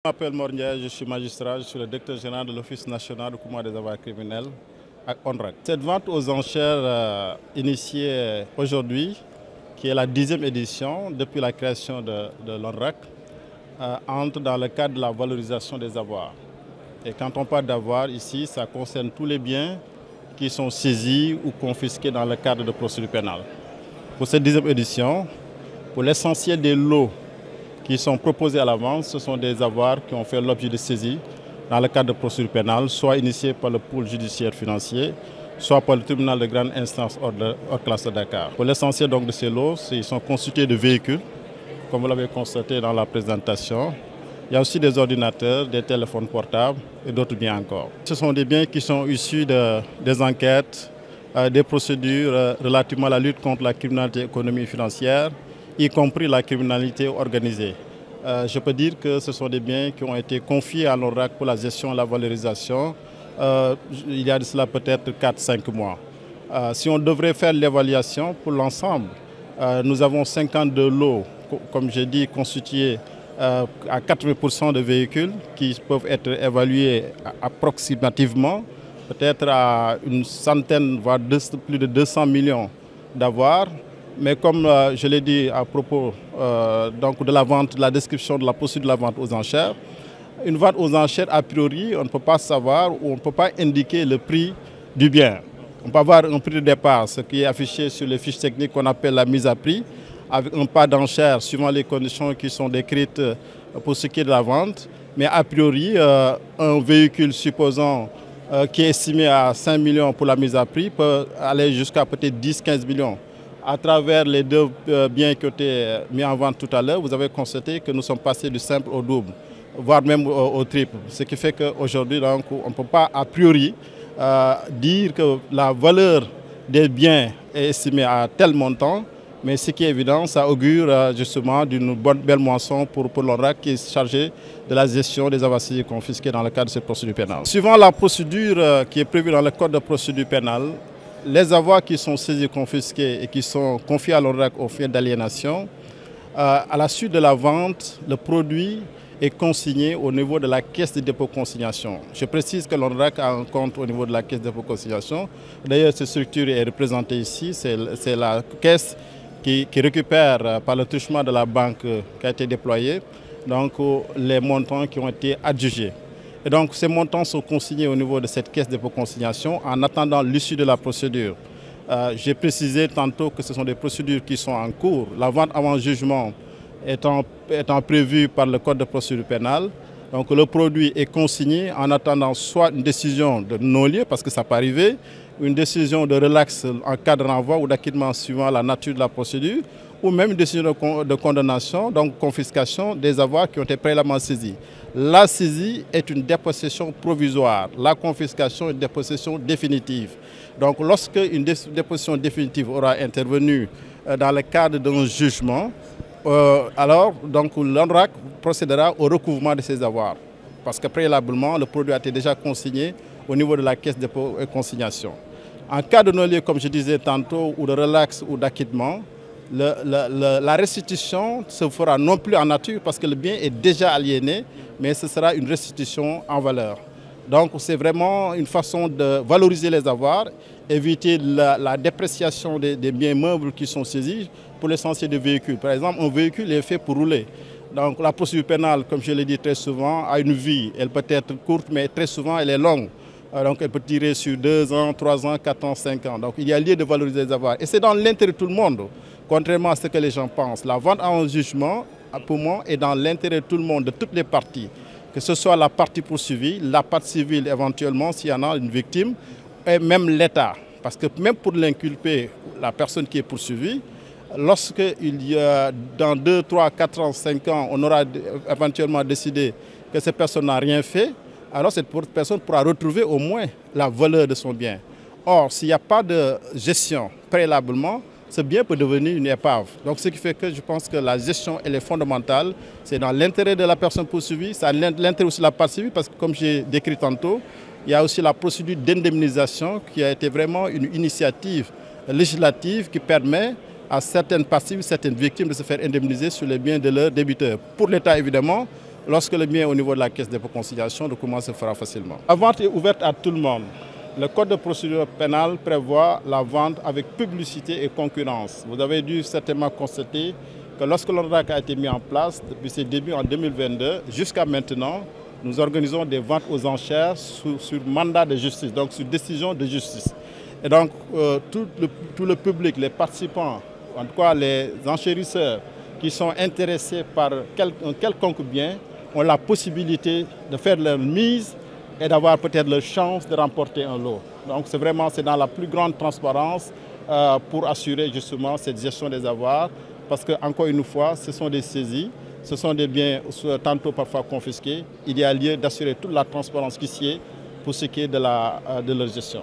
Je m'appelle Mornia, je suis magistrat, je suis le directeur général de l'Office national de recouvrement des avoirs criminels à ONRAC. Cette vente aux enchères initiée aujourd'hui, qui est la 10e édition depuis la création de l'ONRAC, entre dans le cadre de la valorisation des avoirs. Et quand on parle d'avoirs ici, ça concerne tous les biens qui sont saisis ou confisqués dans le cadre de procédures pénales. Pour cette 10e édition, pour l'essentiel des lots qui sont proposés à la vente, ce sont des avoirs qui ont fait l'objet de saisie dans le cadre de procédures pénales, soit initiées par le pôle judiciaire financier, soit par le tribunal de grande instance hors classe de Dakar. Pour l'essentiel de ces lots, ils sont constitués de véhicules, comme vous l'avez constaté dans la présentation. Il y a aussi des ordinateurs, des téléphones portables et d'autres biens encore. Ce sont des biens qui sont issus des enquêtes, des procédures relativement à la lutte contre la criminalité économique et financière, y compris la criminalité organisée. Je peux dire que ce sont des biens qui ont été confiés à l'ONRAC pour la gestion et la valorisation il y a de cela peut-être 4-5 mois. Si on devrait faire l'évaluation pour l'ensemble, nous avons 52 lots, comme j'ai dit, constitués à 80% de véhicules qui peuvent être évalués approximativement, peut-être à une centaine, voire plus de 200 millions d'avoirs. Mais comme je l'ai dit à propos donc de la vente, de la description de la procédure de la vente aux enchères, une vente aux enchères, a priori, on ne peut pas savoir ou on ne peut pas indiquer le prix du bien. On peut avoir un prix de départ, ce qui est affiché sur les fiches techniques qu'on appelle la mise à prix, avec un pas d'enchère suivant les conditions qui sont décrites pour ce qui est de la vente. Mais a priori, un véhicule, supposons, qui est estimé à 5 millions pour la mise à prix, peut aller jusqu'à peut-être 10-15 millions. À travers les deux biens qui ont été mis en vente tout à l'heure, vous avez constaté que nous sommes passés du simple au double, voire même au triple. Ce qui fait qu'aujourd'hui, on ne peut pas a priori dire que la valeur des biens est estimée à tel montant, mais ce qui est évident, ça augure justement d'une belle moisson pour l'ONRAC qui est chargé de la gestion des avoirs saisis confisqués dans le cadre de cette procédure pénale. Suivant la procédure qui est prévue dans le code de procédure pénale, les avoirs qui sont saisis, confisqués et qui sont confiés à l'ONRAC au fin d'aliénation, à la suite de la vente, le produit est consigné au niveau de la caisse de dépôt-consignation. Je précise que l'ONRAC a un compte au niveau de la caisse de dépôt-consignation. D'ailleurs, cette structure est représentée ici. C'est la caisse qui récupère par le truchement de la banque qui a été déployée donc, les montants qui ont été adjugés. Et donc ces montants sont consignés au niveau de cette caisse de dépôt-consignation en attendant l'issue de la procédure. J'ai précisé tantôt que ce sont des procédures qui sont en cours. La vente avant jugement étant prévue par le code de procédure pénale. Donc le produit est consigné en attendant soit une décision de non-lieu, parce que ça peut arriver, une décision de relax en cas de renvoi ou d'acquittement suivant la nature de la procédure, ou même une décision de condamnation, donc confiscation des avoirs qui ont été préalablement saisis. La saisie est une dépossession provisoire, la confiscation est une dépossession définitive. Donc lorsque une dépossession définitive aura intervenu dans le cadre d'un jugement, alors l'ONRAC procédera au recouvrement de ces avoirs. Parce que préalablement, le produit a été déjà consigné au niveau de la caisse de dépôt et consignation. En cas de non-lieu, comme je disais tantôt, ou de relax ou d'acquittement, la restitution se fera non plus en nature parce que le bien est déjà aliéné, mais ce sera une restitution en valeur. Donc c'est vraiment une façon de valoriser les avoirs, éviter la dépréciation des biens meubles qui sont saisis pour l'essentiel des véhicules. Par exemple, un véhicule est fait pour rouler. Donc la procédure pénale, comme je l'ai dit très souvent, a une vie. Elle peut être courte, mais très souvent elle est longue. Donc elle peut tirer sur 2 ans, 3 ans, 4 ans, 5 ans. Donc il y a lieu de valoriser les avoirs. Et c'est dans l'intérêt de tout le monde, contrairement à ce que les gens pensent. La vente à un jugement, pour moi, est dans l'intérêt de tout le monde, de toutes les parties. Que ce soit la partie poursuivie, la partie civile éventuellement, s'il y en a une victime, et même l'État. Parce que même pour l'inculper, la personne qui est poursuivie, lorsque il y a dans 2, 3, 4 ans, 5 ans, on aura éventuellement décidé que cette personne n'a rien fait, alors cette personne pourra retrouver au moins la valeur de son bien. Or, s'il n'y a pas de gestion préalablement, ce bien peut devenir une épave. Donc ce qui fait que je pense que la gestion elle est fondamentale. C'est dans l'intérêt de la personne poursuivie, c'est l'intérêt aussi de la partie civile, parce que comme j'ai décrit tantôt, il y a aussi la procédure d'indemnisation qui a été vraiment une initiative législative qui permet à certaines parties, certaines victimes de se faire indemniser sur les biens de leurs débiteurs. Pour l'État évidemment, lorsque le bien est au niveau de la caisse de dépôt-consignation, le document se fera facilement. La vente est ouverte à tout le monde. Le code de procédure pénale prévoit la vente avec publicité et concurrence. Vous avez dû certainement constater que lorsque l'ONRAC a été mis en place, depuis ses débuts en 2022, jusqu'à maintenant, nous organisons des ventes aux enchères sur mandat de justice, donc sur décision de justice. Et donc, tout le public, les participants, en tout cas les enchérisseurs qui sont intéressés par un quelconque bien, ont la possibilité de faire leur mise et d'avoir peut-être la chance de remporter un lot. Donc c'est dans la plus grande transparence pour assurer justement cette gestion des avoirs, parce que encore une fois, ce sont des saisies, ce sont des biens tantôt parfois confisqués. Il y a lieu d'assurer toute la transparence qui s'y est pour ce qui est de leur gestion.